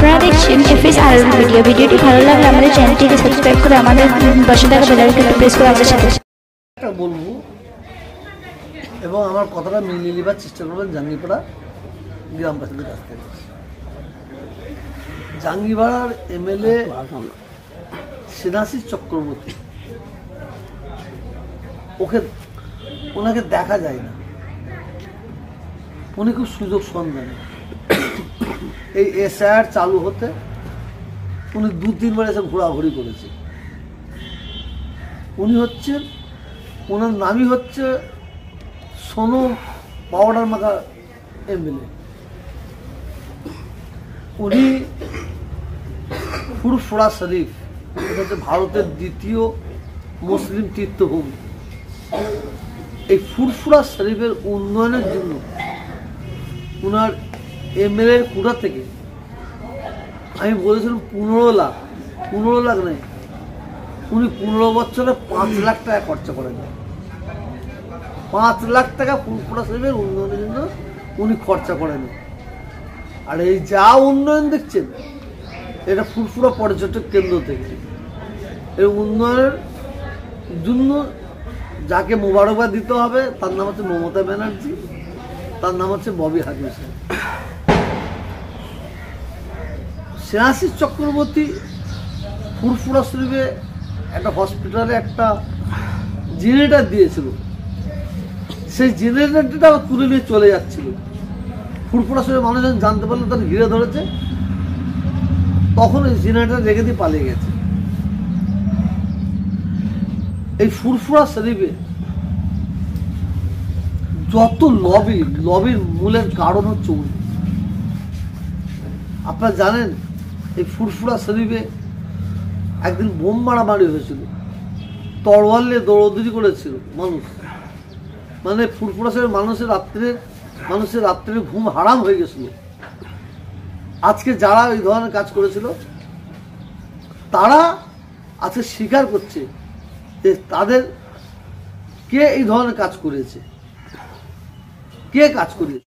আপনারা দেখছেন FS RL ভিডিওটি ভালো লাগলে আমাদের চ্যানেলটিকে সাবস্ক্রাইব করে আমাদের পাশে থাকা বেল আইকনটি প্রেস করে আমাদের সাথে বলবো এবং আমার কথাটা মিলিয়ে নেবার চেষ্টা করবেন জাঙ্গিপাড়া গ্রামবাসীদের কাছ থেকে। জাঙ্গিপাড়ার এমএলএ সেনাশিস চক্রবর্তী, ওনাকে দেখা যায় না, উনি খুব সুযোগ সন্ধানী। এই এসআইআর চালু হতে উনি 2-3 বার এসে ঘোরাঘুরি করেছে। উনি হচ্ছেন, ওনার নামই হচ্ছে সোনু পাউডার মাখা এমএলএ। উনি ফুরফুরা শরীফ, এটা হচ্ছে ভারতের 2য় মুসলিম তীর্থভূমি। এই ফুরফুরা শরীফের উন্নয়নের জন্য ওনার এমএলএ কোটা থেকে আমি বলেছিলাম 15 লাখ নেই, উনি 15 বছরে 5 লাখ টাকা খরচা করেন। 5 লাখ টাকা ফুরফুরা শরীফের উন্নয়নের জন্য উনি খরচা করেন। আর এই যা উন্নয়ন দেখছেন এটা ফুরফুরা পর্যটক কেন্দ্র থেকে। এই উন্নয়নের জন্য যাকে মোবারকবাদ দিতে হবে তার নাম হচ্ছে মমতা ব্যানার্জি, তার নাম হচ্ছে ববি হাকিম সাহেব। সেনাশিস চক্রবর্তী ফুরফুরা শরীফে একটা হসপিটালে একটা জেনারেটর দিয়েছিল, সেই জেনারেটরটা তুলে নিয়ে চলে যাচ্ছিল। ফুরফুরা শরীফের মানুষজন জানতে পারলে তার ঘিরে ধরেছে, তখন এই জেনারেটর রেখে দিয়ে পালিয়ে গেছে। এই ফুরফুরা শরীফে যত লবির মূলের কারণ হচ্ছে উনি। আপনারা জানেন এই ফুরফুরা শরীফে একদিন বোম মারামারি হয়েছিল, তরোয়াল নিয়ে দৌড়দৌড়ি করেছিল মানুষ। মানে ফুরফুরা শরীফের মানুষের রাত্রে ঘুম হারাম হয়ে গেছিল। আজকে যারা এই ধরনের কাজ করেছিল তারা আজকে স্বীকার করছে যে তাদের কে এই ধরনের কাজ করেছে, কে কাজ করেছে।